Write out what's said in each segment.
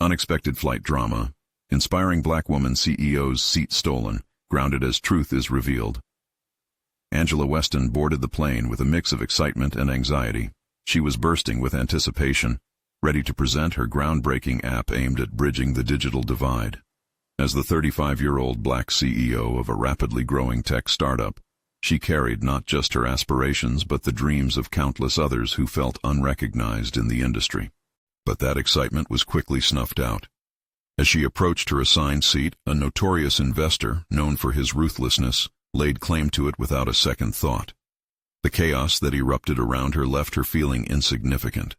Unexpected flight drama. Inspiring black woman CEO's seat stolen, grounded as truth is revealed. Angela Weston boarded the plane with a mix of excitement and anxiety. She was bursting with anticipation, ready to present her groundbreaking app aimed at bridging the digital divide. As the 35-year-old black CEO of a rapidly growing tech startup, she carried not just her aspirations but the dreams of countless others who felt unrecognized in the industry. But that excitement was quickly snuffed out. As she approached her assigned seat, a notorious investor, known for his ruthlessness, laid claim to it without a second thought. The chaos that erupted around her left her feeling insignificant,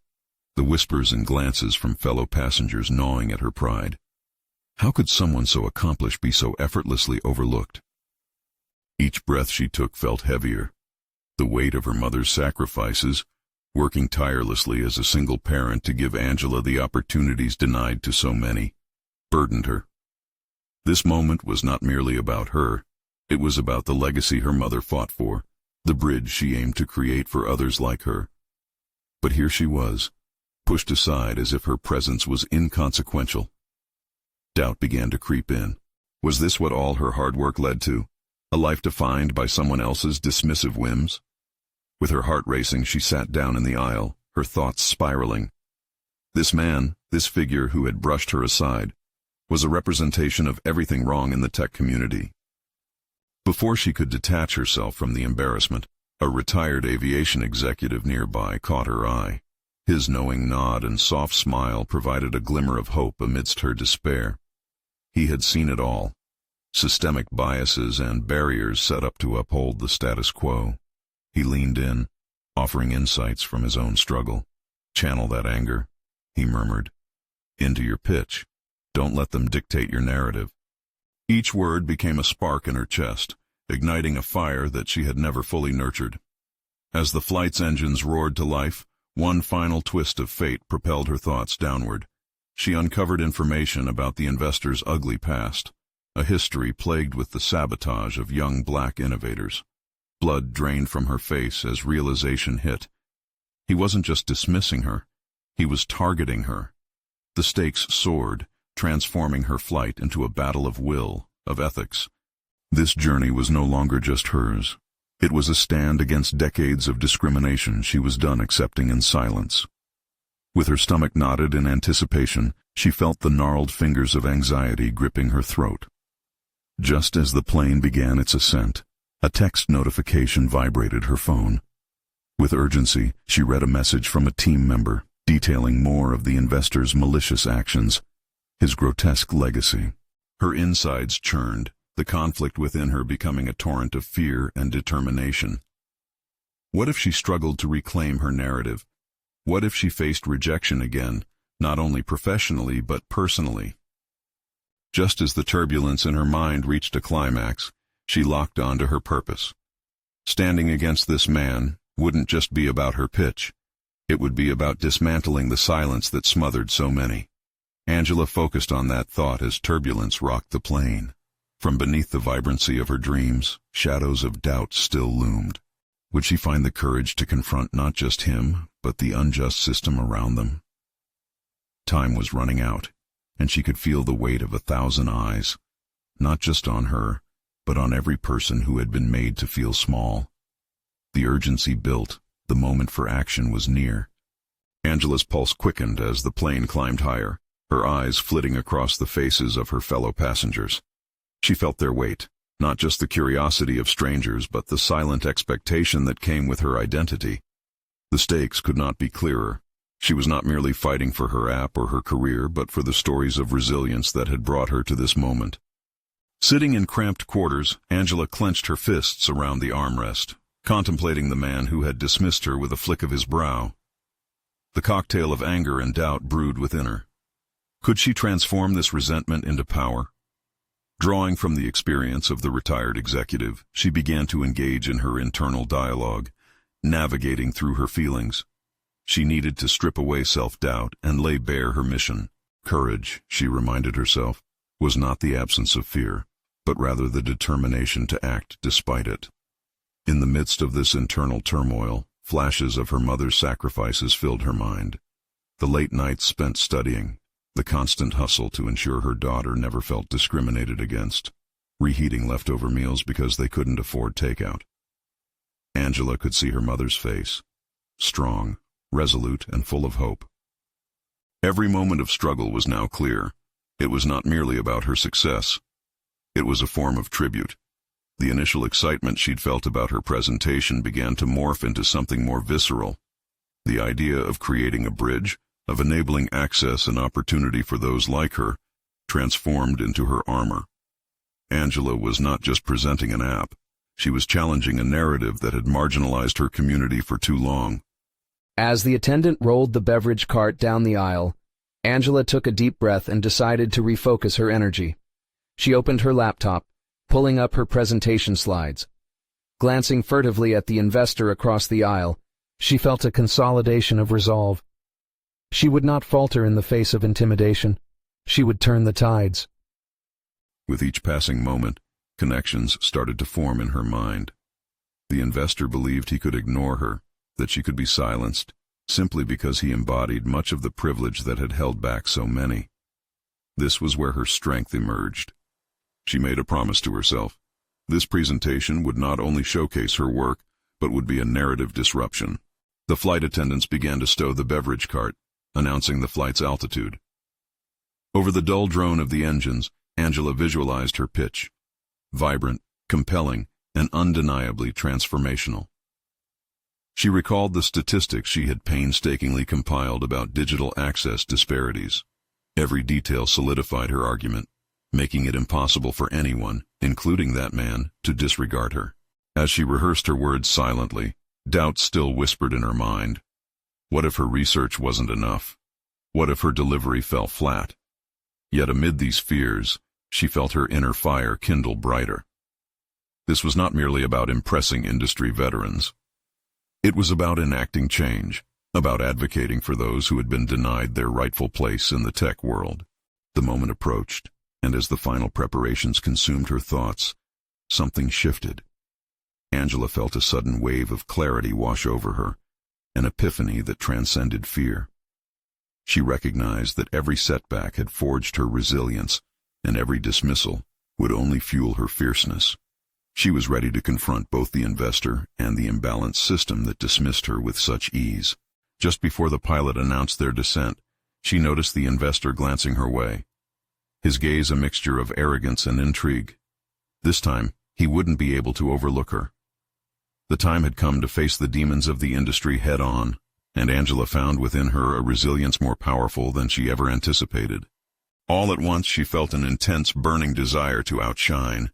the whispers and glances from fellow passengers gnawing at her pride. How could someone so accomplished be so effortlessly overlooked? Each breath she took felt heavier. The weight of her mother's sacrifices, working tirelessly as a single parent to give Angela the opportunities denied to so many, burdened her. This moment was not merely about her, it was about the legacy her mother fought for, the bridge she aimed to create for others like her. But here she was, pushed aside as if her presence was inconsequential. Doubt began to creep in. Was this what all her hard work led to? A life defined by someone else's dismissive whims? With her heart racing, she sat down in the aisle, her thoughts spiraling. This man, this figure who had brushed her aside, was a representation of everything wrong in the tech community. Before she could detach herself from the embarrassment, a retired aviation executive nearby caught her eye. His knowing nod and soft smile provided a glimmer of hope amidst her despair. He had seen it all. Systemic biases and barriers set up to uphold the status quo. He leaned in, offering insights from his own struggle. "Channel that anger," he murmured, "into your pitch. Don't let them dictate your narrative." Each word became a spark in her chest, igniting a fire that she had never fully nurtured. As the flight's engines roared to life, one final twist of fate propelled her thoughts downward. She uncovered information about the investor's ugly past, a history plagued with the sabotage of young black innovators. Blood drained from her face as realization hit. He wasn't just dismissing her, he was targeting her. The stakes soared, transforming her flight into a battle of will, of ethics. This journey was no longer just hers. It was a stand against decades of discrimination she was done accepting in silence. With her stomach knotted in anticipation, she felt the gnarled fingers of anxiety gripping her throat. Just as the plane began its ascent, a text notification vibrated her phone. With urgency, she read a message from a team member, detailing more of the investor's malicious actions, his grotesque legacy. Her insides churned, the conflict within her becoming a torrent of fear and determination. What if she struggled to reclaim her narrative? What if she faced rejection again, not only professionally but personally? Just as the turbulence in her mind reached a climax, she locked onto her purpose. Standing against this man wouldn't just be about her pitch. It would be about dismantling the silence that smothered so many. Angela focused on that thought as turbulence rocked the plane. From beneath the vibrancy of her dreams, shadows of doubt still loomed. Would she find the courage to confront not just him, but the unjust system around them? Time was running out, and she could feel the weight of 1,000 eyes, not just on her, but on every person who had been made to feel small. The urgency built, the moment for action was near. Angela's pulse quickened as the plane climbed higher, her eyes flitting across the faces of her fellow passengers. She felt their weight, not just the curiosity of strangers but the silent expectation that came with her identity. The stakes could not be clearer. She was not merely fighting for her app or her career, but for the stories of resilience that had brought her to this moment. Sitting in cramped quarters, Angela clenched her fists around the armrest, contemplating the man who had dismissed her with a flick of his brow. The cocktail of anger and doubt brewed within her. Could she transform this resentment into power? Drawing from the experience of the retired executive, she began to engage in her internal dialogue, navigating through her feelings. She needed to strip away self-doubt and lay bare her mission. Courage, she reminded herself, was not the absence of fear, but rather the determination to act despite it. In the midst of this internal turmoil, flashes of her mother's sacrifices filled her mind. The late nights spent studying, the constant hustle to ensure her daughter never felt discriminated against, reheating leftover meals because they couldn't afford takeout. Angela could see her mother's face, strong, resolute, and full of hope. Every moment of struggle was now clear. It was not merely about her success. It was a form of tribute. The initial excitement she'd felt about her presentation began to morph into something more visceral. The idea of creating a bridge, of enabling access and opportunity for those like her, transformed into her armor. Angela was not just presenting an app. She was challenging a narrative that had marginalized her community for too long. As the attendant rolled the beverage cart down the aisle, Angela took a deep breath and decided to refocus her energy. She opened her laptop, pulling up her presentation slides. Glancing furtively at the investor across the aisle, she felt a consolidation of resolve. She would not falter in the face of intimidation. She would turn the tides. With each passing moment, connections started to form in her mind. The investor believed he could ignore her, that she could be silenced, simply because he embodied much of the privilege that had held back so many. This was where her strength emerged. She made a promise to herself. This presentation would not only showcase her work, but would be a narrative disruption. The flight attendants began to stow the beverage cart, announcing the flight's altitude. Over the dull drone of the engines, Angela visualized her pitch. Vibrant, compelling, and undeniably transformational. She recalled the statistics she had painstakingly compiled about digital access disparities. Every detail solidified her argument, making it impossible for anyone, including that man, to disregard her. As she rehearsed her words silently, doubt still whispered in her mind. What if her research wasn't enough? What if her delivery fell flat? Yet amid these fears, she felt her inner fire kindle brighter. This was not merely about impressing industry veterans. It was about enacting change, about advocating for those who had been denied their rightful place in the tech world. The moment approached, and as the final preparations consumed her thoughts, something shifted. Angela felt a sudden wave of clarity wash over her, an epiphany that transcended fear. She recognized that every setback had forged her resilience, and every dismissal would only fuel her fierceness. She was ready to confront both the investor and the imbalanced system that dismissed her with such ease. Just before the pilot announced their descent, she noticed the investor glancing her way. His gaze a mixture of arrogance and intrigue. This time, he wouldn't be able to overlook her. The time had come to face the demons of the industry head-on, and Angela found within her a resilience more powerful than she ever anticipated. All at once she felt an intense, burning desire to outshine,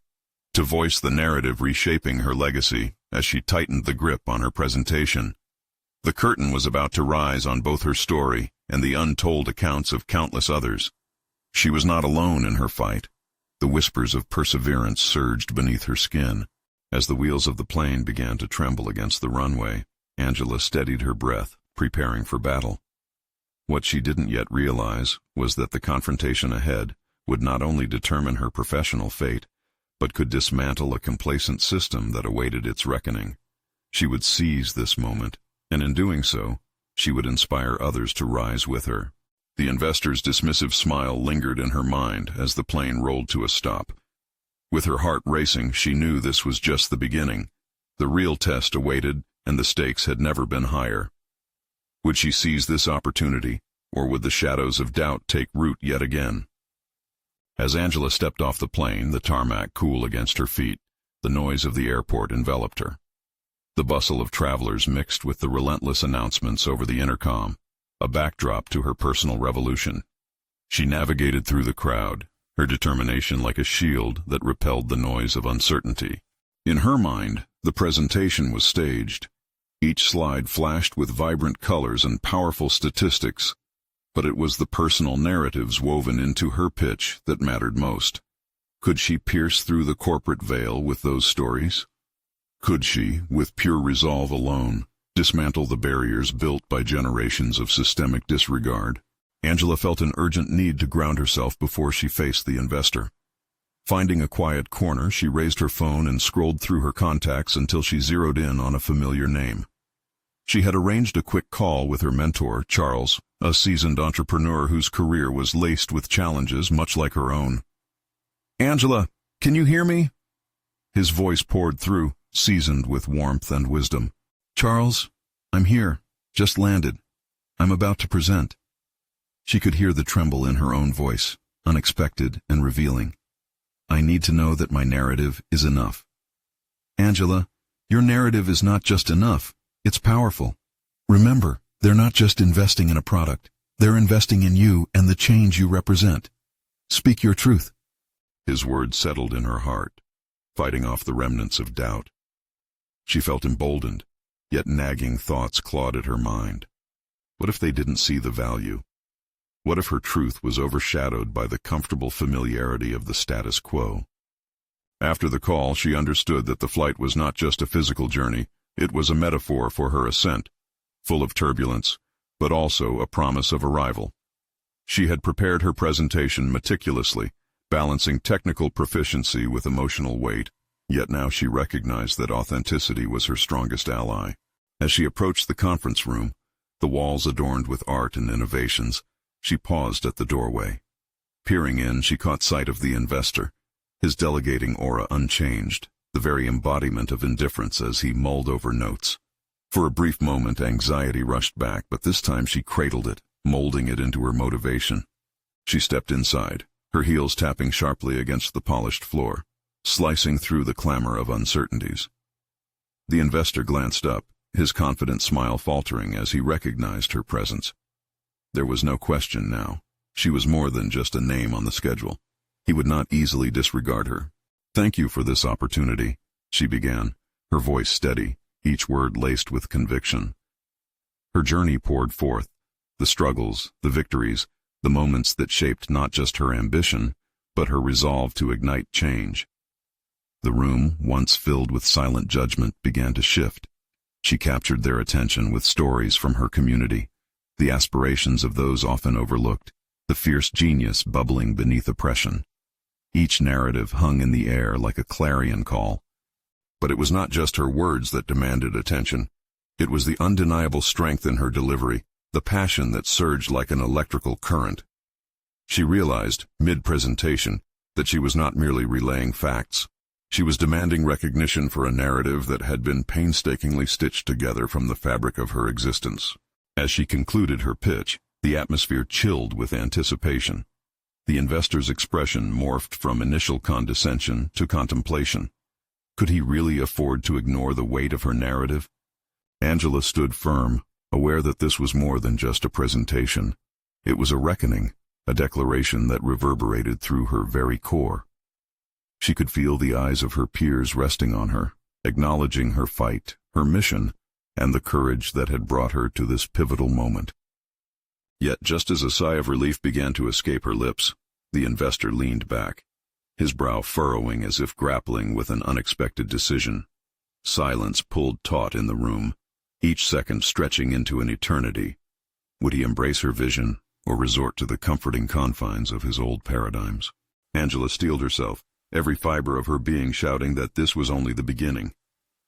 to voice the narrative reshaping her legacy as she tightened the grip on her presentation. The curtain was about to rise on both her story and the untold accounts of countless others. She was not alone in her fight. The whispers of perseverance surged beneath her skin. As the wheels of the plane began to tremble against the runway, Angela steadied her breath, preparing for battle. What she didn't yet realize was that the confrontation ahead would not only determine her professional fate, but could dismantle a complacent system that awaited its reckoning. She would seize this moment, and in doing so, she would inspire others to rise with her. The investor's dismissive smile lingered in her mind as the plane rolled to a stop. With her heart racing, she knew this was just the beginning. The real test awaited, and the stakes had never been higher. Would she seize this opportunity, or would the shadows of doubt take root yet again? As Angela stepped off the plane, the tarmac cool against her feet, the noise of the airport enveloped her. The bustle of travelers mixed with the relentless announcements over the intercom, a backdrop to her personal revolution. She navigated through the crowd, her determination like a shield that repelled the noise of uncertainty. In her mind, the presentation was staged. Each slide flashed with vibrant colors and powerful statistics, but it was the personal narratives woven into her pitch that mattered most. Could she pierce through the corporate veil with those stories? Could she, with pure resolve alone, dismantle the barriers built by generations of systemic disregard? Angela felt an urgent need to ground herself before she faced the investor. Finding a quiet corner, she raised her phone and scrolled through her contacts until she zeroed in on a familiar name. She had arranged a quick call with her mentor, Charles, a seasoned entrepreneur whose career was laced with challenges much like her own. "Angela, can you hear me?" His voice poured through, seasoned with warmth and wisdom. "Charles, I'm here. Just landed. I'm about to present." She could hear the tremble in her own voice, unexpected and revealing. "I need to know that my narrative is enough." "Angela, your narrative is not just enough. It's powerful. Remember, they're not just investing in a product. They're investing in you and the change you represent. Speak your truth." His words settled in her heart, fighting off the remnants of doubt. She felt emboldened, yet nagging thoughts clawed at her mind. What if they didn't see the value? What if her truth was overshadowed by the comfortable familiarity of the status quo? After the call, she understood that the flight was not just a physical journey, it was a metaphor for her ascent, full of turbulence, but also a promise of arrival. She had prepared her presentation meticulously, balancing technical proficiency with emotional weight, yet now she recognized that authenticity was her strongest ally. As she approached the conference room, the walls adorned with art and innovations, she paused at the doorway. Peering in, she caught sight of the investor, his delegating aura unchanged, the very embodiment of indifference as he mulled over notes. For a brief moment, anxiety rushed back, but this time she cradled it, molding it into her motivation. She stepped inside, her heels tapping sharply against the polished floor, slicing through the clamor of uncertainties. The investor glanced up, his confident smile faltering as he recognized her presence. There was no question now. She was more than just a name on the schedule. He would not easily disregard her. "Thank you for this opportunity," she began, her voice steady, each word laced with conviction. Her journey poured forth, the struggles, the victories, the moments that shaped not just her ambition, but her resolve to ignite change. The room, once filled with silent judgment, began to shift. She captured their attention with stories from her community, the aspirations of those often overlooked, the fierce genius bubbling beneath oppression. Each narrative hung in the air like a clarion call. But it was not just her words that demanded attention. It was the undeniable strength in her delivery, the passion that surged like an electrical current. She realized, mid-presentation, that she was not merely relaying facts. She was demanding recognition for a narrative that had been painstakingly stitched together from the fabric of her existence. As she concluded her pitch, the atmosphere chilled with anticipation. The investor's expression morphed from initial condescension to contemplation. Could he really afford to ignore the weight of her narrative? Angela stood firm, aware that this was more than just a presentation. It was a reckoning, a declaration that reverberated through her very core. She could feel the eyes of her peers resting on her, acknowledging her fight, her mission, and the courage that had brought her to this pivotal moment. Yet just as a sigh of relief began to escape her lips, the investor leaned back, his brow furrowing as if grappling with an unexpected decision. Silence pulled taut in the room, each second stretching into an eternity. Would he embrace her vision, or resort to the comforting confines of his old paradigms? Angela steeled herself, every fiber of her being shouting that this was only the beginning.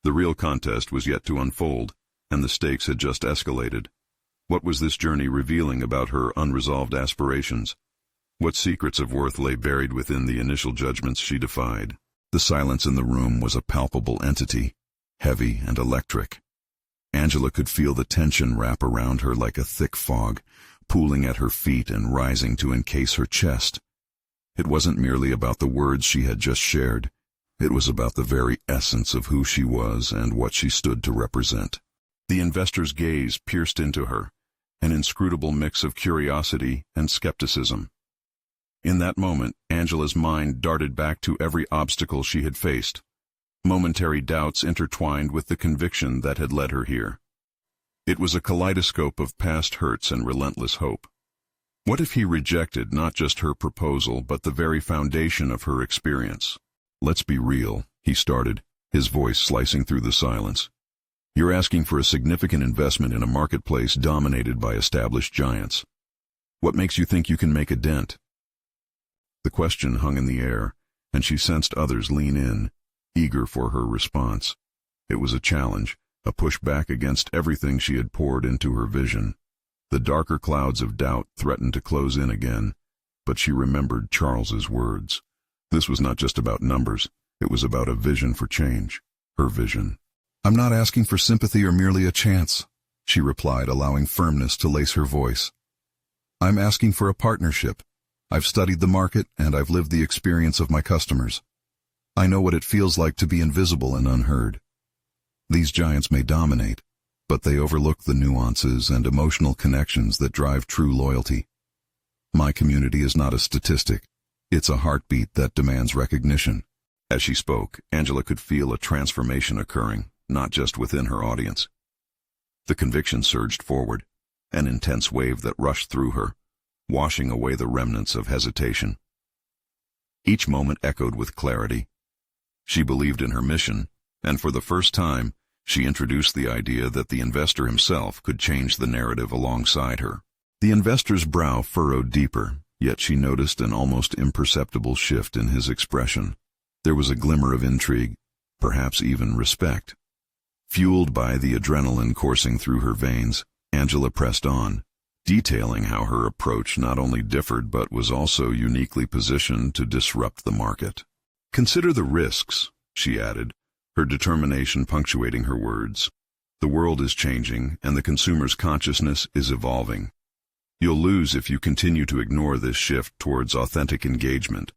The real contest was yet to unfold, and the stakes had just escalated. What was this journey revealing about her unresolved aspirations? What secrets of worth lay buried within the initial judgments she defied? The silence in the room was a palpable entity, heavy and electric. Angela could feel the tension wrap around her like a thick fog, pooling at her feet and rising to encase her chest. It wasn't merely about the words she had just shared. It was about the very essence of who she was and what she stood to represent. The investor's gaze pierced into her, an inscrutable mix of curiosity and skepticism. In that moment, Angela's mind darted back to every obstacle she had faced, momentary doubts intertwined with the conviction that had led her here. It was a kaleidoscope of past hurts and relentless hope. What if he rejected not just her proposal, but the very foundation of her experience? "Let's be real," he started, his voice slicing through the silence. "You're asking for a significant investment in a marketplace dominated by established giants. What makes you think you can make a dent?" The question hung in the air, and she sensed others lean in, eager for her response. It was a challenge, a pushback against everything she had poured into her vision. The darker clouds of doubt threatened to close in again, but she remembered Charles's words. This was not just about numbers, it was about a vision for change, her vision. "I'm not asking for sympathy or merely a chance," she replied, allowing firmness to lace her voice. "I'm asking for a partnership. I've studied the market and I've lived the experience of my customers. I know what it feels like to be invisible and unheard. These giants may dominate, but they overlook the nuances and emotional connections that drive true loyalty. My community is not a statistic. It's a heartbeat that demands recognition." As she spoke, Angela could feel a transformation occurring, not just within her audience. The conviction surged forward, an intense wave that rushed through her, washing away the remnants of hesitation. Each moment echoed with clarity. She believed in her mission, and for the first time, she introduced the idea that the investor himself could change the narrative alongside her. The investor's brow furrowed deeper, yet she noticed an almost imperceptible shift in his expression. There was a glimmer of intrigue, perhaps even respect. Fueled by the adrenaline coursing through her veins, Angela pressed on, detailing how her approach not only differed but was also uniquely positioned to disrupt the market. "Consider the risks," she added, her determination punctuating her words. "The world is changing, and the consumer's consciousness is evolving. You'll lose if you continue to ignore this shift towards authentic engagement.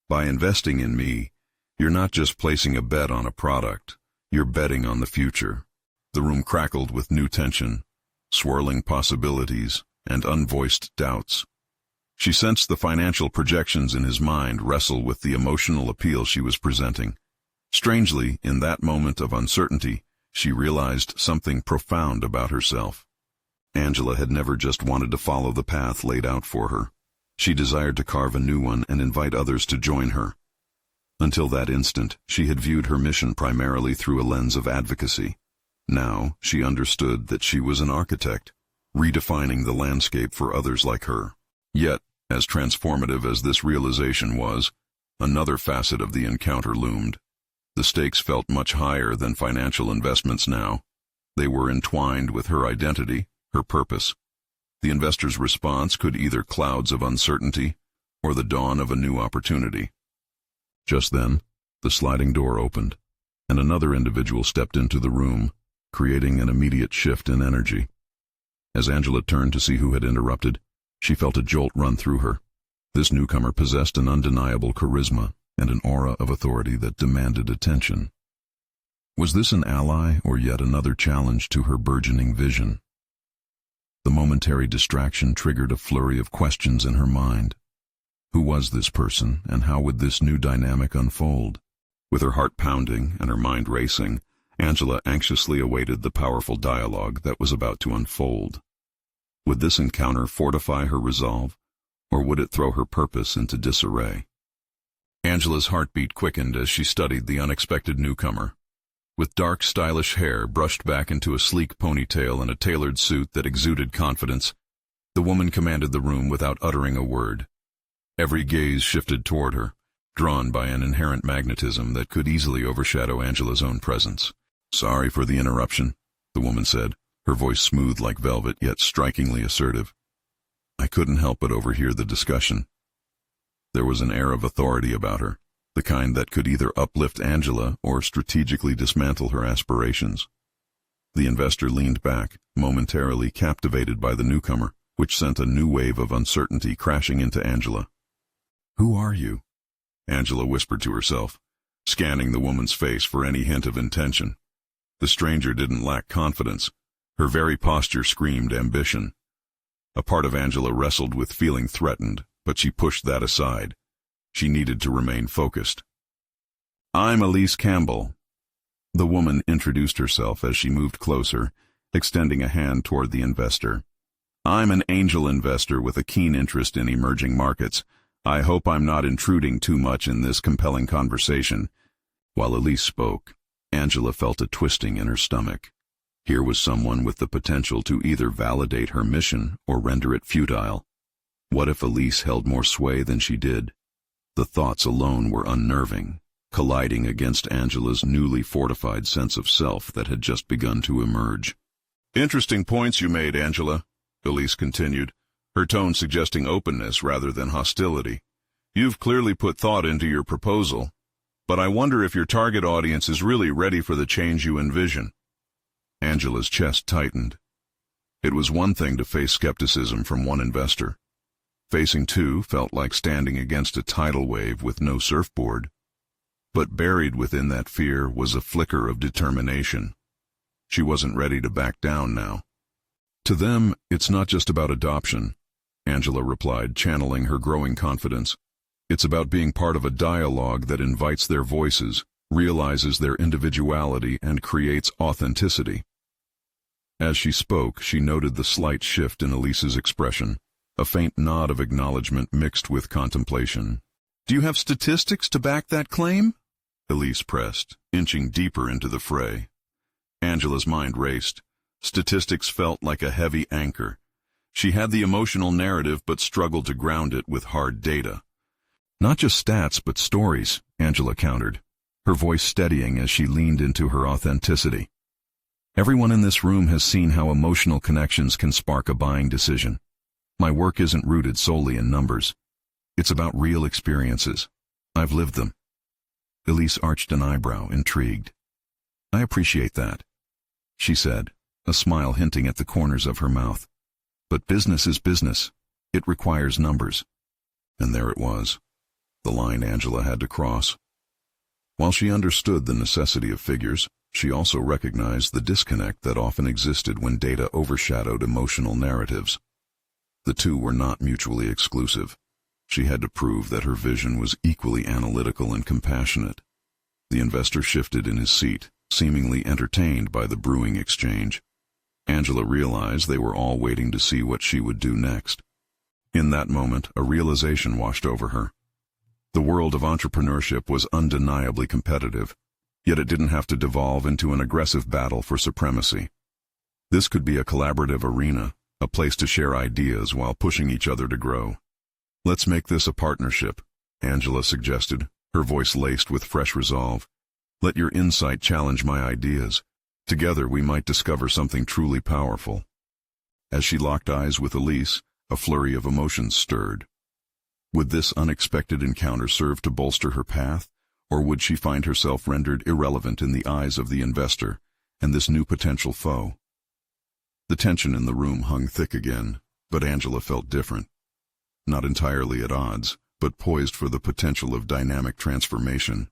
By investing in me, you're not just placing a bet on a product, you're betting on the future." The room crackled with new tension, swirling possibilities, and unvoiced doubts. She sensed the financial projections in his mind wrestle with the emotional appeal she was presenting. Strangely, in that moment of uncertainty, she realized something profound about herself. Angela had never just wanted to follow the path laid out for her. She desired to carve a new one and invite others to join her. Until that instant, she had viewed her mission primarily through a lens of advocacy. Now, she understood that she was an architect, redefining the landscape for others like her. Yet, as transformative as this realization was, another facet of the encounter loomed. The stakes felt much higher than financial investments now. They were entwined with her identity, her purpose. The investor's response could either clouds of uncertainty or the dawn of a new opportunity. Just then, the sliding door opened, and another individual stepped into the room, creating an immediate shift in energy. As Angela turned to see who had interrupted, she felt a jolt run through her. This newcomer possessed an undeniable charisma and an aura of authority that demanded attention. Was this an ally or yet another challenge to her burgeoning vision? The momentary distraction triggered a flurry of questions in her mind. Who was this person, and how would this new dynamic unfold? With her heart pounding and her mind racing, Angela anxiously awaited the powerful dialogue that was about to unfold. Would this encounter fortify her resolve, or would it throw her purpose into disarray? Angela's heartbeat quickened as she studied the unexpected newcomer. With dark, stylish hair brushed back into a sleek ponytail and a tailored suit that exuded confidence, the woman commanded the room without uttering a word. Every gaze shifted toward her, drawn by an inherent magnetism that could easily overshadow Angela's own presence. "Sorry for the interruption," the woman said, her voice smooth like velvet yet strikingly assertive. "I couldn't help but overhear the discussion." There was an air of authority about her, the kind that could either uplift Angela or strategically dismantle her aspirations. The investor leaned back, momentarily captivated by the newcomer, which sent a new wave of uncertainty crashing into Angela. "Who are you?" Angela whispered to herself, scanning the woman's face for any hint of intention. The stranger didn't lack confidence. Her very posture screamed ambition. A part of Angela wrestled with feeling threatened, but she pushed that aside. She needed to remain focused. "I'm Elise Campbell." The woman introduced herself as she moved closer, extending a hand toward the investor. "I'm an angel investor with a keen interest in emerging markets. I hope I'm not intruding too much in this compelling conversation." While Elise spoke, Angela felt a twisting in her stomach. Here was someone with the potential to either validate her mission or render it futile. What if Elise held more sway than she did? The thoughts alone were unnerving, colliding against Angela's newly fortified sense of self that had just begun to emerge. "Interesting points you made, Angela," Elise continued, her tone suggesting openness rather than hostility. You've clearly put thought into your proposal, but I wonder if your target audience is really ready for the change you envision. Angela's chest tightened. It was one thing to face skepticism from one investor. Facing two felt like standing against a tidal wave with no surfboard. But buried within that fear was a flicker of determination. She wasn't ready to back down now. To them, it's not just about adoption, Angela replied, channeling her growing confidence. It's about being part of a dialogue that invites their voices, realizes their individuality, and creates authenticity. As she spoke, she noted the slight shift in Elise's expression, a faint nod of acknowledgement mixed with contemplation. Do you have statistics to back that claim? Elise pressed, inching deeper into the fray. Angela's mind raced. Statistics felt like a heavy anchor. She had the emotional narrative but struggled to ground it with hard data. Not just stats, but stories, Angela countered, her voice steadying as she leaned into her authenticity. Everyone in this room has seen how emotional connections can spark a buying decision. My work isn't rooted solely in numbers. It's about real experiences. I've lived them. Elise arched an eyebrow, intrigued. I appreciate that, she said, a smile hinting at the corners of her mouth. But business is business. It requires numbers. And there it was, the line Angela had to cross. While she understood the necessity of figures, she also recognized the disconnect that often existed when data overshadowed emotional narratives. The two were not mutually exclusive. She had to prove that her vision was equally analytical and compassionate. The investor shifted in his seat, seemingly entertained by the brewing exchange. Angela realized they were all waiting to see what she would do next. In that moment, a realization washed over her. The world of entrepreneurship was undeniably competitive, yet it didn't have to devolve into an aggressive battle for supremacy. This could be a collaborative arena, a place to share ideas while pushing each other to grow. Let's make this a partnership, Angela suggested, her voice laced with fresh resolve. Let your insight challenge my ideas. Together we might discover something truly powerful. As she locked eyes with Elise, a flurry of emotions stirred. Would this unexpected encounter serve to bolster her path, or would she find herself rendered irrelevant in the eyes of the investor and this new potential foe? The tension in the room hung thick again, but Angela felt different. Not entirely at odds, but poised for the potential of dynamic transformation.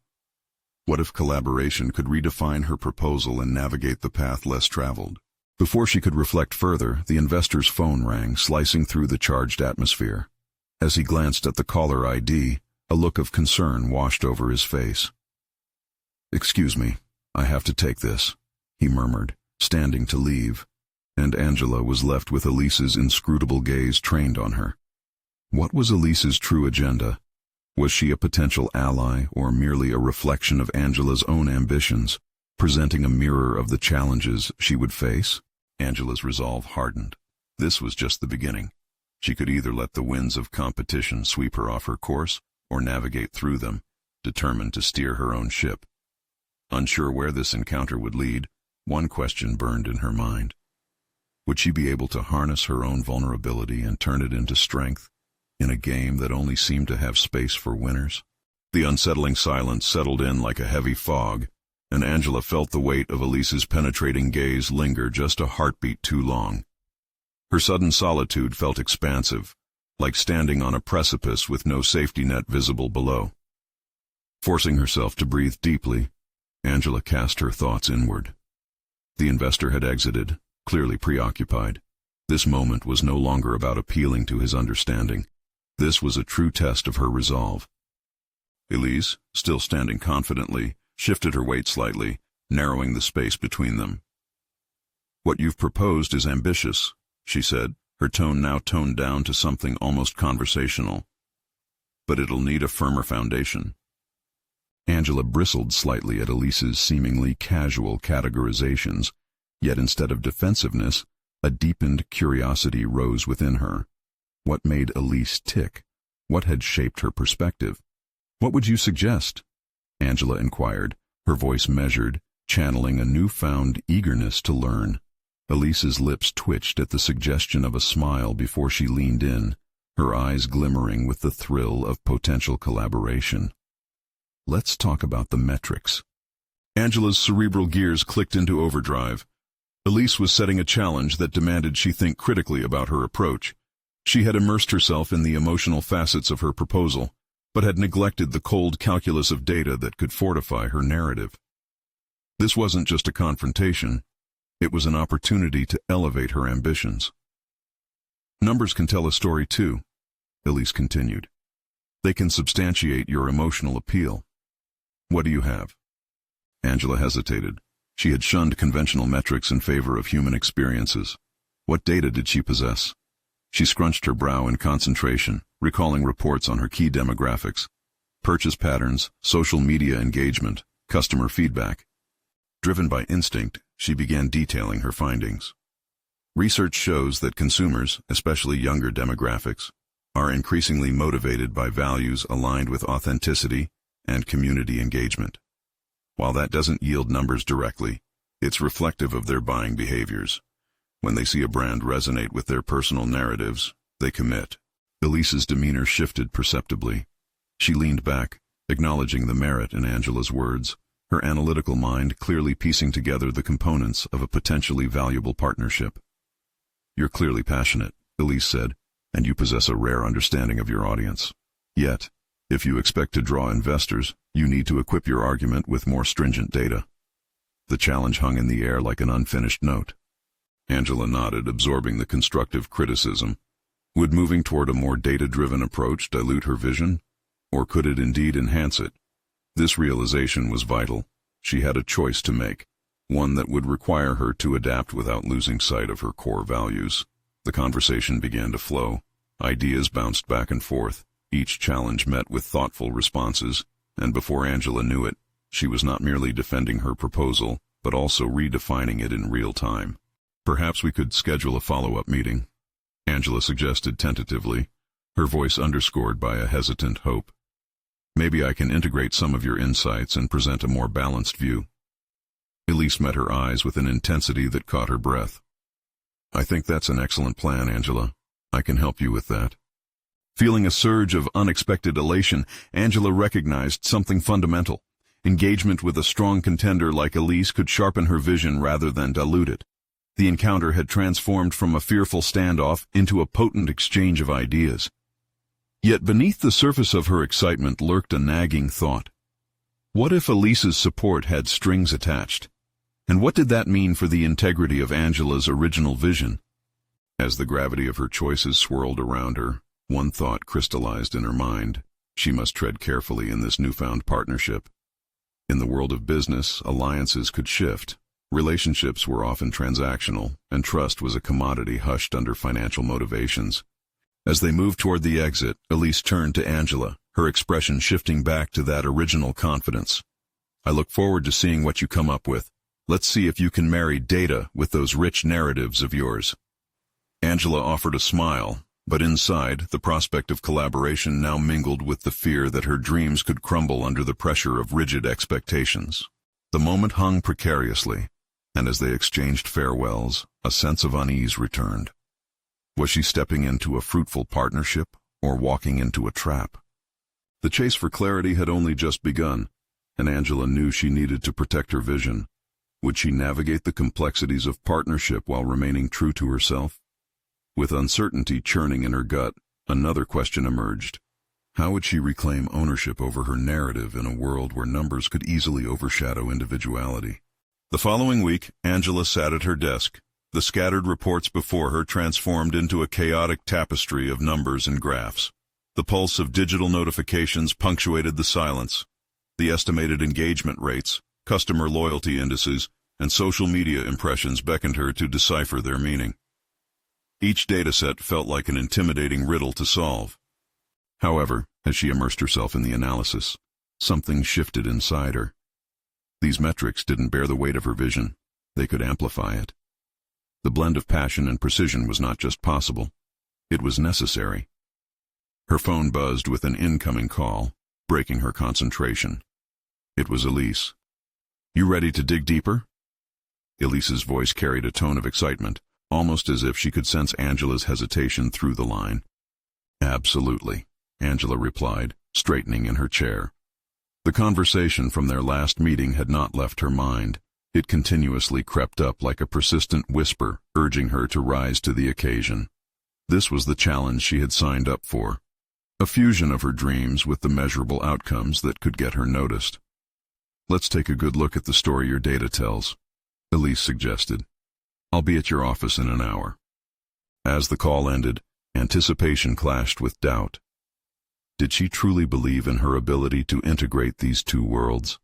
What if collaboration could redefine her proposal and navigate the path less traveled? Before she could reflect further, the investor's phone rang, slicing through the charged atmosphere. As he glanced at the caller ID, a look of concern washed over his face. "Excuse me, I have to take this," he murmured, standing to leave, and Angela was left with Elise's inscrutable gaze trained on her. What was Elise's true agenda? Was she a potential ally or merely a reflection of Angela's own ambitions, presenting a mirror of the challenges she would face? Angela's resolve hardened. This was just the beginning. She could either let the winds of competition sweep her off her course, or navigate through them, determined to steer her own ship. Unsure where this encounter would lead, one question burned in her mind. Would she be able to harness her own vulnerability and turn it into strength, in a game that only seemed to have space for winners? The unsettling silence settled in like a heavy fog, and Angela felt the weight of Elise's penetrating gaze linger just a heartbeat too long. Her sudden solitude felt expansive, like standing on a precipice with no safety net visible below. Forcing herself to breathe deeply, Angela cast her thoughts inward. The investor had exited, clearly preoccupied. This moment was no longer about appealing to his understanding. This was a true test of her resolve. Elise, still standing confidently, shifted her weight slightly, narrowing the space between them. "What you've proposed is ambitious," she said, her tone now toned down to something almost conversational. "But it'll need a firmer foundation." Angela bristled slightly at Elise's seemingly casual categorizations, yet instead of defensiveness, a deepened curiosity rose within her. What made Elise tick? What had shaped her perspective? "What would you suggest?" Angela inquired, her voice measured, channeling a newfound eagerness to learn. Elise's lips twitched at the suggestion of a smile before she leaned in, her eyes glimmering with the thrill of potential collaboration. Let's talk about the metrics. Angela's cerebral gears clicked into overdrive. Elise was setting a challenge that demanded she think critically about her approach. She had immersed herself in the emotional facets of her proposal, but had neglected the cold calculus of data that could fortify her narrative. This wasn't just a confrontation. It was an opportunity to elevate her ambitions. Numbers can tell a story too, Elise continued. They can substantiate your emotional appeal. What do you have? Angela hesitated. She had shunned conventional metrics in favor of human experiences. What data did she possess? She scrunched her brow in concentration, recalling reports on her key demographics: purchase patterns, social media engagement, customer feedback. Driven by instinct, she began detailing her findings. Research shows that consumers, especially younger demographics, are increasingly motivated by values aligned with authenticity and community engagement. While that doesn't yield numbers directly, it's reflective of their buying behaviors. When they see a brand resonate with their personal narratives, they commit. Elise's demeanor shifted perceptibly. She leaned back, acknowledging the merit in Angela's words, her analytical mind clearly piecing together the components of a potentially valuable partnership. You're clearly passionate, Elise said, and you possess a rare understanding of your audience. Yet, if you expect to draw investors, you need to equip your argument with more stringent data. The challenge hung in the air like an unfinished note. Angela nodded, absorbing the constructive criticism. Would moving toward a more data-driven approach dilute her vision, or could it indeed enhance it? This realization was vital. She had a choice to make, one that would require her to adapt without losing sight of her core values. The conversation began to flow. Ideas bounced back and forth, each challenge met with thoughtful responses, and before Angela knew it, she was not merely defending her proposal, but also redefining it in real time. Perhaps we could schedule a follow-up meeting, Angela suggested tentatively, her voice underscored by a hesitant hope. Maybe I can integrate some of your insights and present a more balanced view. Elise met her eyes with an intensity that caught her breath. I think that's an excellent plan, Angela. I can help you with that. Feeling a surge of unexpected elation, Angela recognized something fundamental. Engagement with a strong contender like Elise could sharpen her vision rather than dilute it. The encounter had transformed from a fearful standoff into a potent exchange of ideas. Yet beneath the surface of her excitement lurked a nagging thought. What if Elise's support had strings attached? And what did that mean for the integrity of Angela's original vision? As the gravity of her choices swirled around her, one thought crystallized in her mind. She must tread carefully in this newfound partnership. In the world of business, alliances could shift. Relationships were often transactional, and trust was a commodity hushed under financial motivations. As they moved toward the exit, Elise turned to Angela, her expression shifting back to that original confidence. I look forward to seeing what you come up with. Let's see if you can marry data with those rich narratives of yours. Angela offered a smile, but inside, the prospect of collaboration now mingled with the fear that her dreams could crumble under the pressure of rigid expectations. The moment hung precariously, and as they exchanged farewells, a sense of unease returned. Was she stepping into a fruitful partnership, or walking into a trap? The chase for clarity had only just begun, and Angela knew she needed to protect her vision. Would she navigate the complexities of partnership while remaining true to herself? With uncertainty churning in her gut, another question emerged. How would she reclaim ownership over her narrative in a world where numbers could easily overshadow individuality? The following week, Angela sat at her desk. The scattered reports before her transformed into a chaotic tapestry of numbers and graphs. The pulse of digital notifications punctuated the silence. The estimated engagement rates, customer loyalty indices, and social media impressions beckoned her to decipher their meaning. Each dataset felt like an intimidating riddle to solve. However, as she immersed herself in the analysis, something shifted inside her. These metrics didn't bear the weight of her vision. They could amplify it. The blend of passion and precision was not just possible. It was necessary. Her phone buzzed with an incoming call, breaking her concentration. It was Elise. You ready to dig deeper? Elise's voice carried a tone of excitement, almost as if she could sense Angela's hesitation through the line. "Absolutely," Angela replied, straightening in her chair. The conversation from their last meeting had not left her mind. It continuously crept up like a persistent whisper, urging her to rise to the occasion. This was the challenge she had signed up for. A fusion of her dreams with the measurable outcomes that could get her noticed. "Let's take a good look at the story your data tells," Elise suggested. "I'll be at your office in an hour." As the call ended, anticipation clashed with doubt. Did she truly believe in her ability to integrate these two worlds?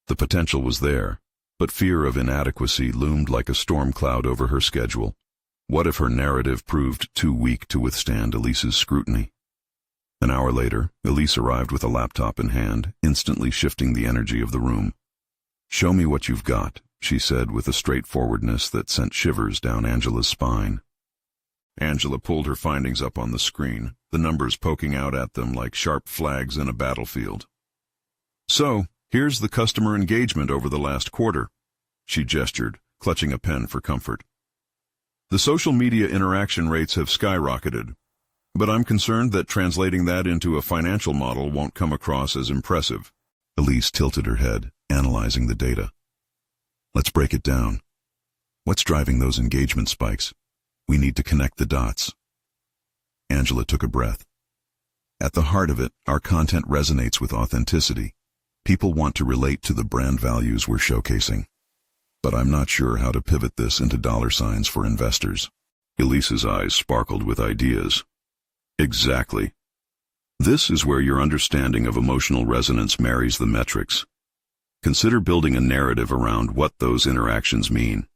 The potential was there, but fear of inadequacy loomed like a storm cloud over her schedule. What if her narrative proved too weak to withstand Elise's scrutiny? An hour later, Elise arrived with a laptop in hand, instantly shifting the energy of the room. "Show me what you've got," she said with a straightforwardness that sent shivers down Angela's spine. Angela pulled her findings up on the screen, the numbers poking out at them like sharp flags in a battlefield. "So, here's the customer engagement over the last quarter," she gestured, clutching a pen for comfort. "The social media interaction rates have skyrocketed, but I'm concerned that translating that into a financial model won't come across as impressive." Elise tilted her head, analyzing the data. "Let's break it down. What's driving those engagement spikes? We need to connect the dots." Angela took a breath. "At the heart of it, our content resonates with authenticity. People want to relate to the brand values we're showcasing. But I'm not sure how to pivot this into dollar signs for investors." Elise's eyes sparkled with ideas. "Exactly. This is where your understanding of emotional resonance marries the metrics. Consider building a narrative around what those interactions mean.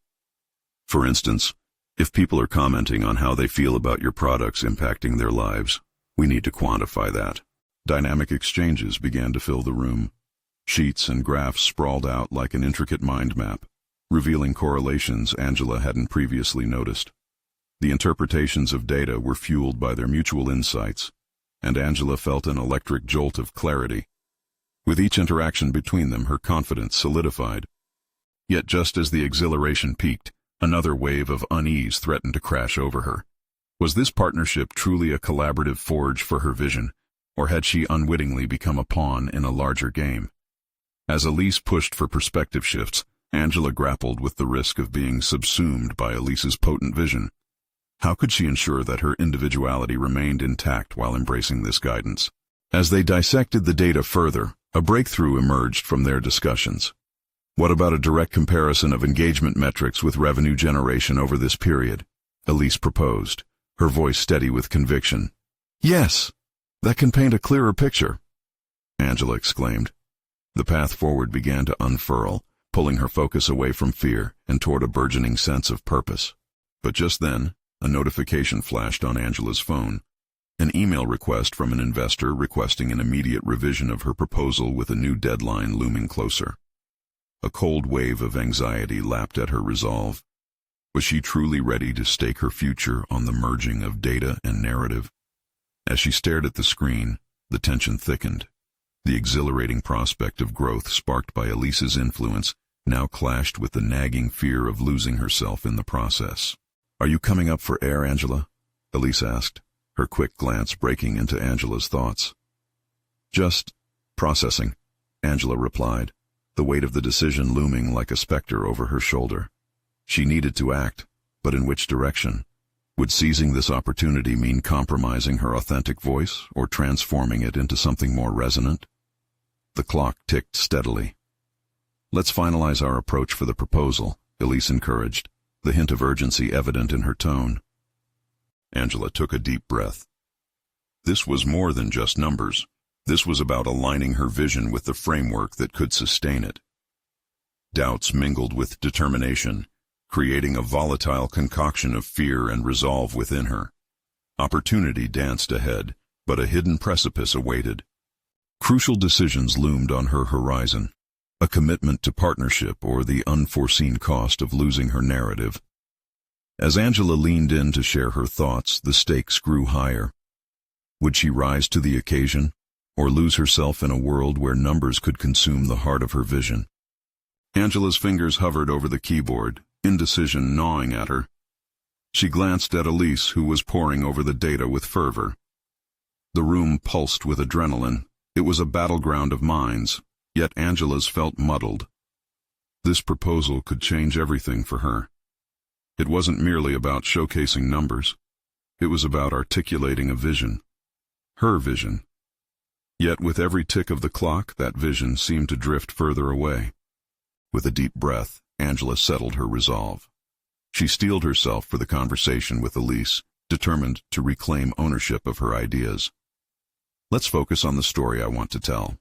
For instance, if people are commenting on how they feel about your products impacting their lives, we need to quantify that." Dynamic exchanges began to fill the room. Sheets and graphs sprawled out like an intricate mind map, revealing correlations Angela hadn't previously noticed. The interpretations of data were fueled by their mutual insights, and Angela felt an electric jolt of clarity. With each interaction between them, her confidence solidified. Yet just as the exhilaration peaked, another wave of unease threatened to crash over her. Was this partnership truly a collaborative forge for her vision, or had she unwittingly become a pawn in a larger game? As Elise pushed for perspective shifts, Angela grappled with the risk of being subsumed by Elise's potent vision. How could she ensure that her individuality remained intact while embracing this guidance? As they dissected the data further, a breakthrough emerged from their discussions. "What about a direct comparison of engagement metrics with revenue generation over this period?" Elise proposed, her voice steady with conviction. "Yes, that can paint a clearer picture," Angela exclaimed. The path forward began to unfurl, pulling her focus away from fear and toward a burgeoning sense of purpose. But just then, a notification flashed on Angela's phone. An email request from an investor requesting an immediate revision of her proposal with a new deadline looming closer. A cold wave of anxiety lapped at her resolve. Was she truly ready to stake her future on the merging of data and narrative? As she stared at the screen, the tension thickened. The exhilarating prospect of growth sparked by Elise's influence now clashed with the nagging fear of losing herself in the process. "Are you coming up for air, Angela?" Elise asked, her quick glance breaking into Angela's thoughts. "Just processing," Angela replied, the weight of the decision looming like a specter over her shoulder. She needed to act, but in which direction? Would seizing this opportunity mean compromising her authentic voice or transforming it into something more resonant? The clock ticked steadily. "Let's finalize our approach for the proposal," Elise encouraged, the hint of urgency evident in her tone. Angela took a deep breath. This was more than just numbers. This was about aligning her vision with the framework that could sustain it. Doubts mingled with determination, creating a volatile concoction of fear and resolve within her. Opportunity danced ahead, but a hidden precipice awaited. Crucial decisions loomed on her horizon, a commitment to partnership or the unforeseen cost of losing her narrative. As Angela leaned in to share her thoughts, the stakes grew higher. Would she rise to the occasion, or lose herself in a world where numbers could consume the heart of her vision? Angela's fingers hovered over the keyboard, indecision gnawing at her. She glanced at Elise, who was poring over the data with fervor. The room pulsed with adrenaline. It was a battleground of minds, yet Angela's felt muddled. This proposal could change everything for her. It wasn't merely about showcasing numbers. It was about articulating a vision. Her vision. Yet with every tick of the clock, that vision seemed to drift further away. With a deep breath, Angela settled her resolve. She steeled herself for the conversation with Elise, determined to reclaim ownership of her ideas. Let's focus on the story I want to tell.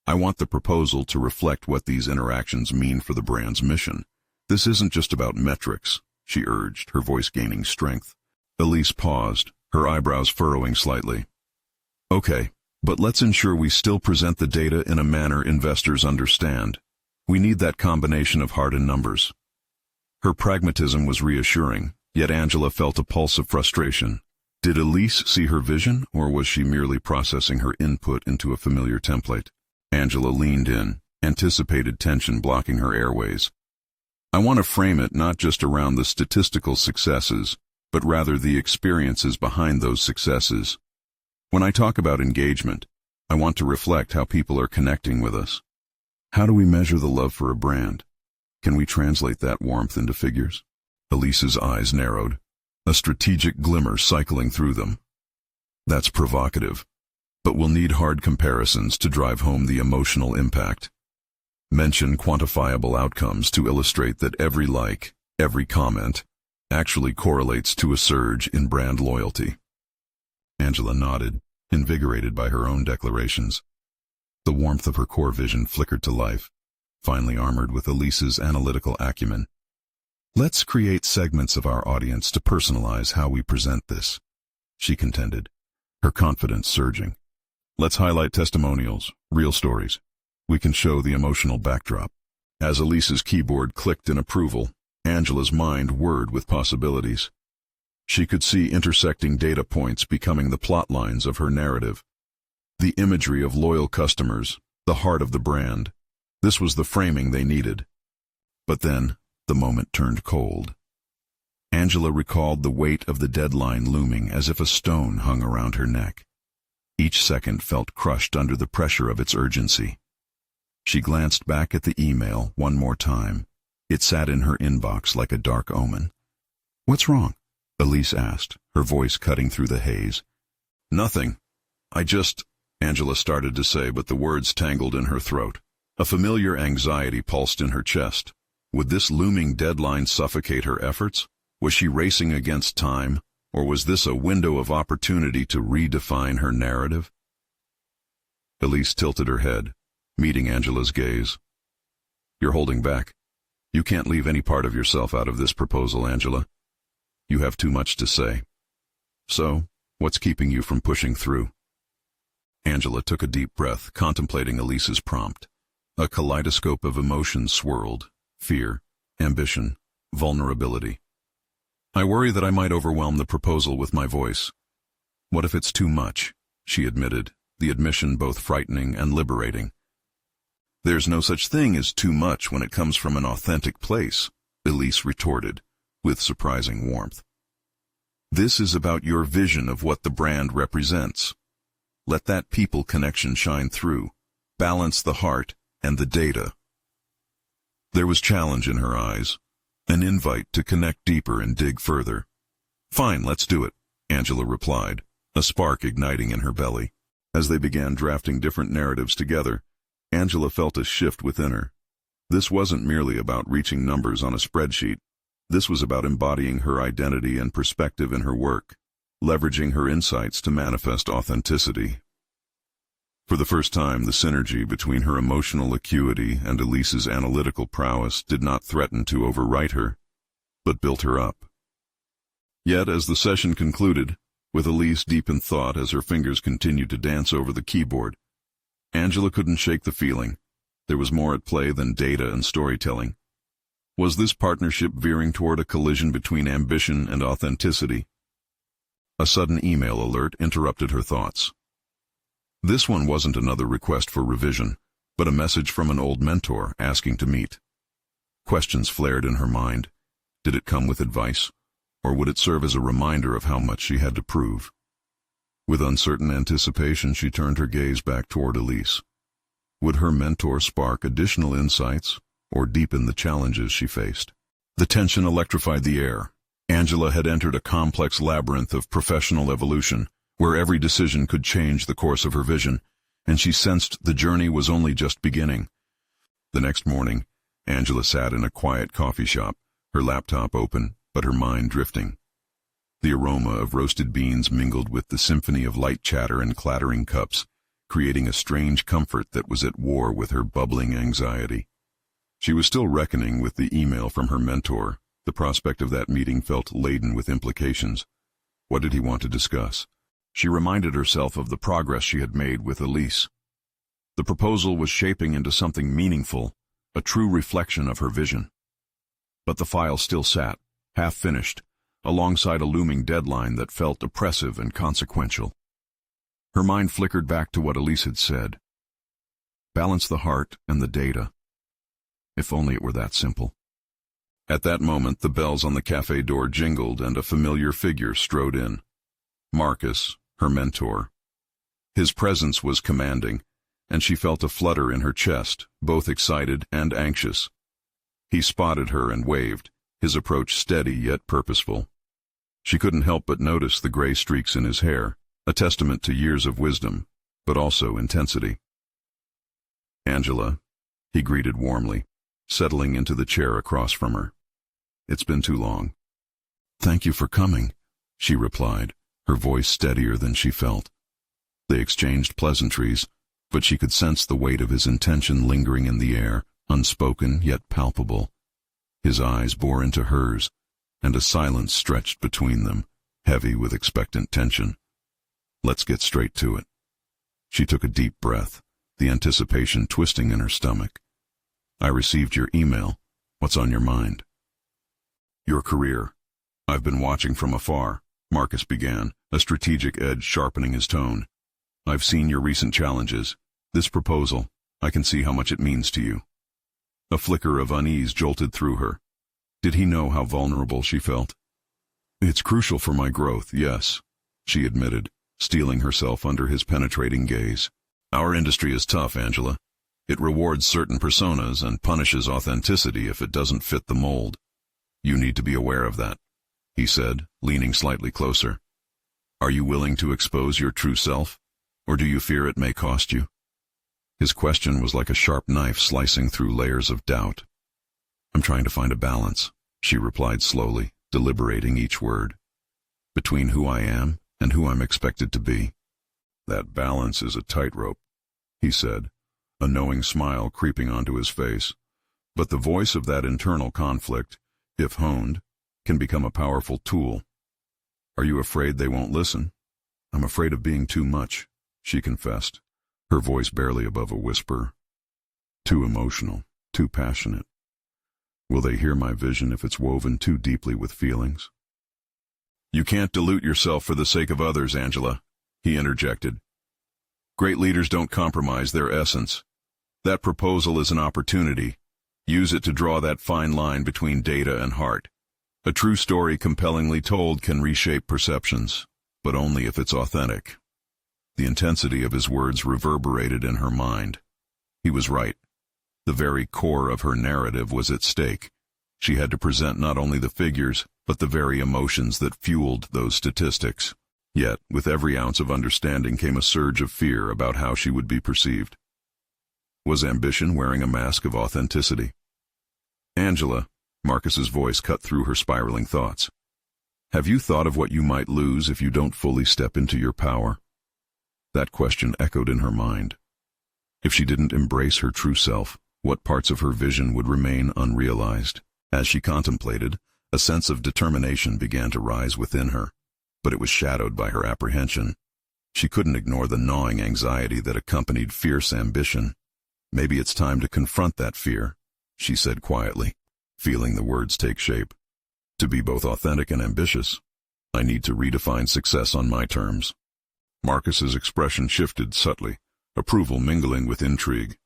I want the proposal to reflect what these interactions mean for the brand's mission. This isn't just about metrics, she urged, her voice gaining strength. Elise paused, her eyebrows furrowing slightly. Okay, but let's ensure we still present the data in a manner investors understand. We need that combination of heart and numbers. Her pragmatism was reassuring, yet Angela felt a pulse of frustration. Did Elise see her vision, or was she merely processing her input into a familiar template? Angela leaned in, anticipated tension blocking her airways. I want to frame it not just around the statistical successes, but rather the experiences behind those successes. When I talk about engagement, I want to reflect how people are connecting with us. How do we measure the love for a brand? Can we translate that warmth into figures? Elise's eyes narrowed, a strategic glimmer cycling through them. That's provocative, but we'll need hard comparisons to drive home the emotional impact. Mention quantifiable outcomes to illustrate that every like, every comment, actually correlates to a surge in brand loyalty. Angela nodded, invigorated by her own declarations. The warmth of her core vision flickered to life, finely armored with Elise's analytical acumen. Let's create segments of our audience to personalize how we present this, she contended, her confidence surging. Let's highlight testimonials, real stories. We can show the emotional backdrop. As Elise's keyboard clicked in approval, Angela's mind whirred with possibilities. She could see intersecting data points becoming the plot lines of her narrative. The imagery of loyal customers, the heart of the brand. This was the framing they needed. But then, the moment turned cold. Angela recalled the weight of the deadline looming as if a stone hung around her neck. Each second felt crushed under the pressure of its urgency. She glanced back at the email one more time. It sat in her inbox like a dark omen. What's wrong? Elise asked, her voice cutting through the haze. Nothing. Angela started to say, but the words tangled in her throat. A familiar anxiety pulsed in her chest. Would this looming deadline suffocate her efforts? Was she racing against time, or was this a window of opportunity to redefine her narrative? Elise tilted her head, meeting Angela's gaze. You're holding back. You can't leave any part of yourself out of this proposal, Angela. You have too much to say. So, what's keeping you from pushing through? Angela took a deep breath, contemplating Elise's prompt. A kaleidoscope of emotions swirled: fear, ambition, vulnerability. I worry that I might overwhelm the proposal with my voice. What if it's too much? She admitted, the admission both frightening and liberating. There's no such thing as too much when it comes from an authentic place, Elise retorted, with surprising warmth. This is about your vision of what the brand represents. Let that people connection shine through. Balance the heart and the data. There was challenge in her eyes, an invite to connect deeper and dig further. Fine, let's do it, Angela replied, a spark igniting in her belly. As they began drafting different narratives together, Angela felt a shift within her. This wasn't merely about reaching numbers on a spreadsheet. This was about embodying her identity and perspective in her work, leveraging her insights to manifest authenticity. For the first time, the synergy between her emotional acuity and Elise's analytical prowess did not threaten to overwrite her, but built her up. Yet, as the session concluded, with Elise deep in thought as her fingers continued to dance over the keyboard, Angela couldn't shake the feeling. There was more at play than data and storytelling. Was this partnership veering toward a collision between ambition and authenticity? A sudden email alert interrupted her thoughts. This one wasn't another request for revision, but a message from an old mentor asking to meet. Questions flared in her mind. Did it come with advice, or would it serve as a reminder of how much she had to prove? With uncertain anticipation, she turned her gaze back toward Elise. Would her mentor spark additional insights, or deepen the challenges she faced? The tension electrified the air. Angela had entered a complex labyrinth of professional evolution, where every decision could change the course of her vision, and she sensed the journey was only just beginning. The next morning, Angela sat in a quiet coffee shop, her laptop open, but her mind drifting. The aroma of roasted beans mingled with the symphony of light chatter and clattering cups, creating a strange comfort that was at war with her bubbling anxiety. She was still reckoning with the email from her mentor. The prospect of that meeting felt laden with implications. What did he want to discuss? She reminded herself of the progress she had made with Elise. The proposal was shaping into something meaningful, a true reflection of her vision. But the file still sat, half-finished, alongside a looming deadline that felt oppressive and consequential. Her mind flickered back to what Elise had said. Balance the heart and the data. If only it were that simple. At that moment, the bells on the cafe door jingled and a familiar figure strode in. Marcus, her mentor. His presence was commanding, and she felt a flutter in her chest, both excited and anxious. He spotted her and waved, his approach steady yet purposeful. She couldn't help but notice the gray streaks in his hair, a testament to years of wisdom, but also intensity. Angela, he greeted warmly, settling into the chair across from her. It's been too long. Thank you for coming, she replied, her voice steadier than she felt. They exchanged pleasantries, but she could sense the weight of his intention lingering in the air, unspoken yet palpable. His eyes bore into hers, and a silence stretched between them, heavy with expectant tension. Let's get straight to it. She took a deep breath, the anticipation twisting in her stomach. I received your email. What's on your mind? Your career. I've been watching from afar, Marcus began, a strategic edge sharpening his tone. I've seen your recent challenges. This proposal, I can see how much it means to you. A flicker of unease jolted through her. Did he know how vulnerable she felt? It's crucial for my growth, yes, she admitted, steeling herself under his penetrating gaze. Our industry is tough, Angela. It rewards certain personas and punishes authenticity if it doesn't fit the mold. You need to be aware of that, he said, leaning slightly closer. Are you willing to expose your true self, or do you fear it may cost you? His question was like a sharp knife slicing through layers of doubt. I'm trying to find a balance, she replied slowly, deliberating each word. Between who I am and who I'm expected to be. That balance is a tightrope, he said, a knowing smile creeping onto his face. But the voice of that internal conflict, if honed, can become a powerful tool. Are you afraid they won't listen? I'm afraid of being too much, she confessed, her voice barely above a whisper. Too emotional, too passionate. Will they hear my vision if it's woven too deeply with feelings? You can't dilute yourself for the sake of others, Angela, he interjected. Great leaders don't compromise their essence. That proposal is an opportunity. Use it to draw that fine line between data and heart. A true story compellingly told can reshape perceptions, but only if it's authentic. The intensity of his words reverberated in her mind. He was right. The very core of her narrative was at stake. She had to present not only the figures, but the very emotions that fueled those statistics. Yet, with every ounce of understanding came a surge of fear about how she would be perceived. Was ambition wearing a mask of authenticity? Angela, Marcus's voice cut through her spiraling thoughts. Have you thought of what you might lose if you don't fully step into your power? That question echoed in her mind. If she didn't embrace her true self, what parts of her vision would remain unrealized? As she contemplated, a sense of determination began to rise within her, but it was shadowed by her apprehension. She couldn't ignore the gnawing anxiety that accompanied fierce ambition. Maybe it's time to confront that fear, she said quietly, feeling the words take shape. To be both authentic and ambitious, I need to redefine success on my terms. Marcus's expression shifted subtly, approval mingling with intrigue.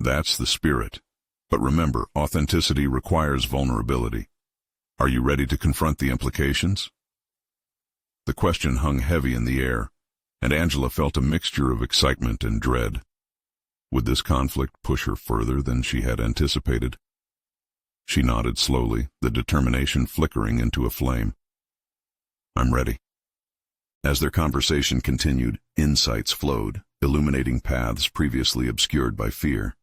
That's the spirit. But remember, authenticity requires vulnerability. Are you ready to confront the implications? The question hung heavy in the air, and Angela felt a mixture of excitement and dread. Would this conflict push her further than she had anticipated? She nodded slowly, the determination flickering into a flame. I'm ready. As their conversation continued, insights flowed, illuminating paths previously obscured by fear.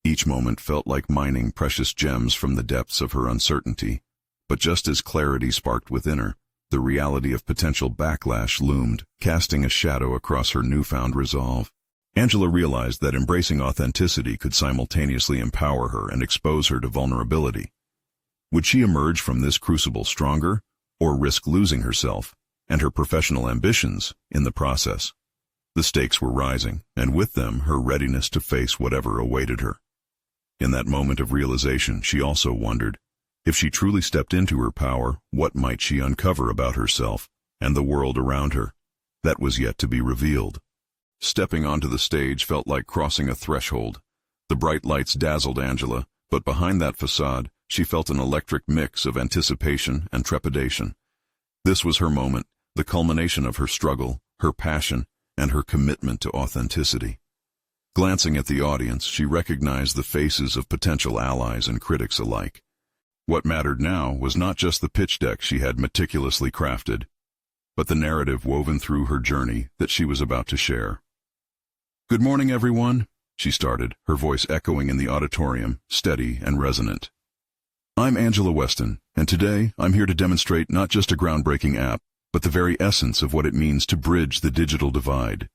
Each moment felt like mining precious gems from the depths of her uncertainty, but just as clarity sparked within her, the reality of potential backlash loomed, casting a shadow across her newfound resolve. Angela realized that embracing authenticity could simultaneously empower her and expose her to vulnerability. Would she emerge from this crucible stronger, or risk losing herself and her professional ambitions in the process? The stakes were rising, and with them her readiness to face whatever awaited her. In that moment of realization, she also wondered, if she truly stepped into her power, what might she uncover about herself and the world around her? That was yet to be revealed. Stepping onto the stage felt like crossing a threshold. The bright lights dazzled Angela, but behind that facade, she felt an electric mix of anticipation and trepidation. This was her moment, the culmination of her struggle, her passion, and her commitment to authenticity. Glancing at the audience, she recognized the faces of potential allies and critics alike. What mattered now was not just the pitch deck she had meticulously crafted, but the narrative woven through her journey that she was about to share. "Good morning, everyone," she started, her voice echoing in the auditorium, steady and resonant. "I'm Angela Weston, and today I'm here to demonstrate not just a groundbreaking app, but the very essence of what it means to bridge the digital divide."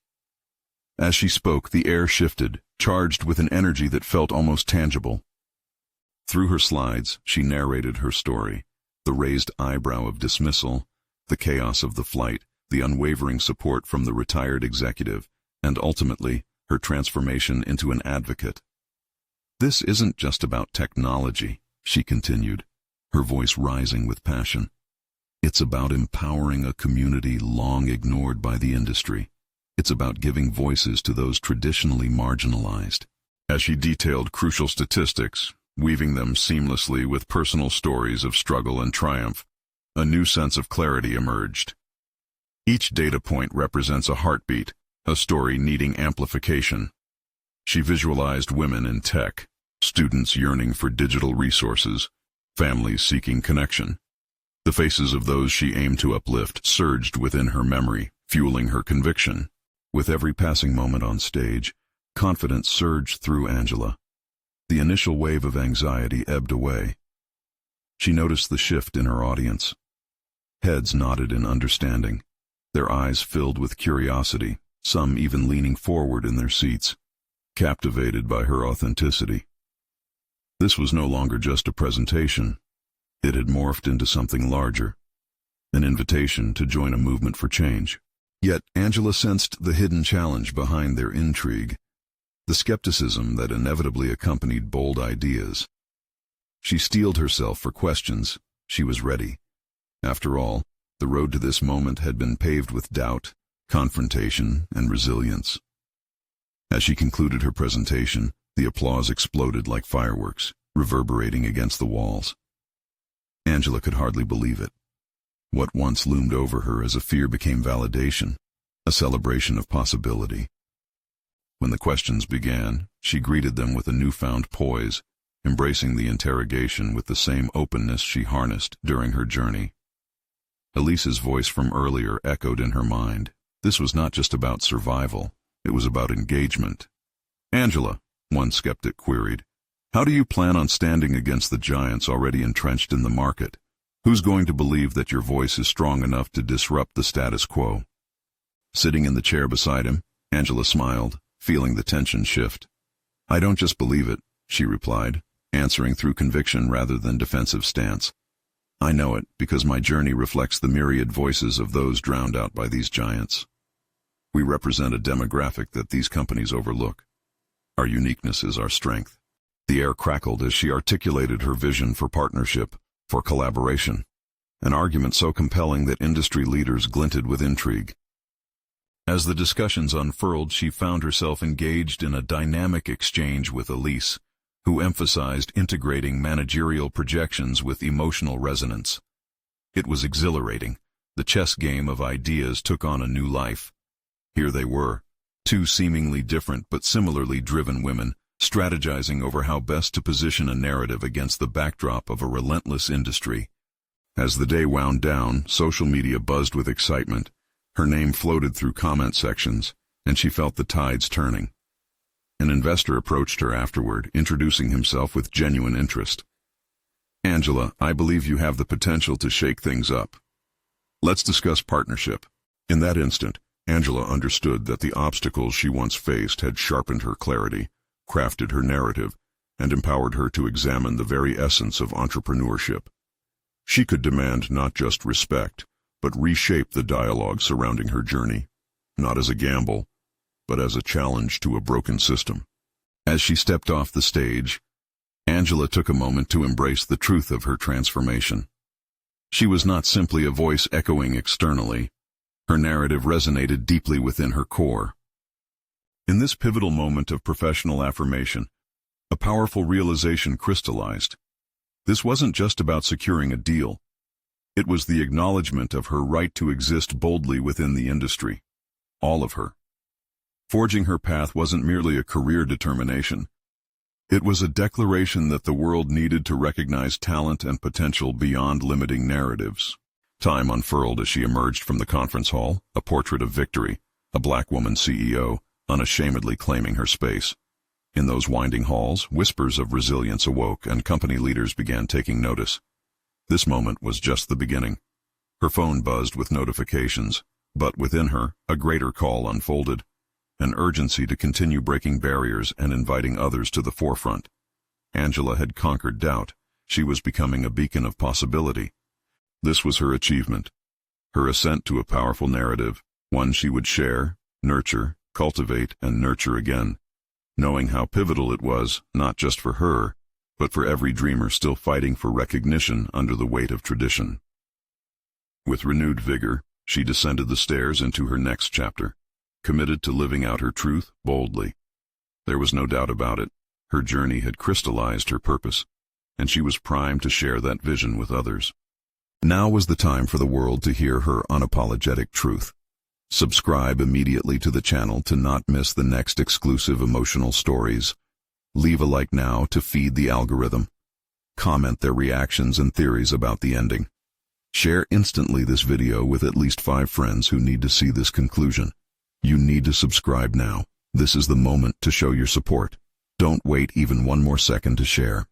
As she spoke, the air shifted, charged with an energy that felt almost tangible. Through her slides, she narrated her story, the raised eyebrow of dismissal, the chaos of the flight, the unwavering support from the retired executive, and ultimately, her transformation into an advocate. "This isn't just about technology," she continued, her voice rising with passion. "It's about empowering a community long ignored by the industry. It's about giving voices to those traditionally marginalized." As she detailed crucial statistics, weaving them seamlessly with personal stories of struggle and triumph, a new sense of clarity emerged. Each data point represents a heartbeat, a story needing amplification. She visualized women in tech, students yearning for digital resources, families seeking connection. The faces of those she aimed to uplift surged within her memory, fueling her conviction. With every passing moment on stage, confidence surged through Angela. The initial wave of anxiety ebbed away. She noticed the shift in her audience. Heads nodded in understanding, their eyes filled with curiosity, some even leaning forward in their seats, captivated by her authenticity. This was no longer just a presentation. It had morphed into something larger, an invitation to join a movement for change. Yet Angela sensed the hidden challenge behind their intrigue, the skepticism that inevitably accompanied bold ideas. She steeled herself for questions. She was ready. After all, the road to this moment had been paved with doubt, confrontation, and resilience. As she concluded her presentation, the applause exploded like fireworks, reverberating against the walls. Angela could hardly believe it. What once loomed over her as a fear became validation, a celebration of possibility. When the questions began, she greeted them with a newfound poise, embracing the interrogation with the same openness she harnessed during her journey. Elise's voice from earlier echoed in her mind. This was not just about survival, it was about engagement. "Angela," one skeptic queried, "how do you plan on standing against the giants already entrenched in the market? Who's going to believe that your voice is strong enough to disrupt the status quo?" Sitting in the chair beside him, Angela smiled, feeling the tension shift. "I don't just believe it," she replied, answering through conviction rather than defensive stance. "I know it because my journey reflects the myriad voices of those drowned out by these giants. We represent a demographic that these companies overlook. Our uniqueness is our strength." The air crackled as she articulated her vision for partnership, for collaboration, an argument so compelling that industry leaders glinted with intrigue. As the discussions unfurled, she found herself engaged in a dynamic exchange with Elise, who emphasized integrating managerial projections with emotional resonance. It was exhilarating. The chess game of ideas took on a new life. Here they were, two seemingly different but similarly driven women, strategizing over how best to position a narrative against the backdrop of a relentless industry. As the day wound down, social media buzzed with excitement. Her name floated through comment sections, and she felt the tides turning. An investor approached her afterward, introducing himself with genuine interest. "Angela, I believe you have the potential to shake things up. Let's discuss partnership." In that instant, Angela understood that the obstacles she once faced had sharpened her clarity, crafted her narrative, and empowered her to examine the very essence of entrepreneurship. She could demand not just respect, but reshape the dialogue surrounding her journey, not as a gamble, but as a challenge to a broken system. As she stepped off the stage, Angela took a moment to embrace the truth of her transformation. She was not simply a voice echoing externally. Her narrative resonated deeply within her core. In this pivotal moment of professional affirmation, a powerful realization crystallized. This wasn't just about securing a deal. It was the acknowledgement of her right to exist boldly within the industry. All of her. Forging her path wasn't merely a career determination. It was a declaration that the world needed to recognize talent and potential beyond limiting narratives. Time unfurled as she emerged from the conference hall, a portrait of victory, a black woman CEO, unashamedly claiming her space. In those winding halls, whispers of resilience awoke, and company leaders began taking notice. This moment was just the beginning. Her phone buzzed with notifications, but within her, a greater call unfolded, an urgency to continue breaking barriers and inviting others to the forefront. Angela had conquered doubt. She was becoming a beacon of possibility. This was her achievement, her ascent to a powerful narrative, one she would share, nurture, cultivate, and nurture again, knowing how pivotal it was, not just for her, but for every dreamer still fighting for recognition under the weight of tradition. With renewed vigor, she descended the stairs into her next chapter, committed to living out her truth boldly. There was no doubt about it. Her journey had crystallized her purpose, and she was primed to share that vision with others. Now was the time for the world to hear her unapologetic truth. Subscribe immediately to the channel to not miss the next exclusive emotional stories. Leave a like now to feed the algorithm. Comment their reactions and theories about the ending. Share instantly this video with at least 5 friends who need to see this conclusion. You need to subscribe now. This is the moment to show your support. Don't wait even one more second to share.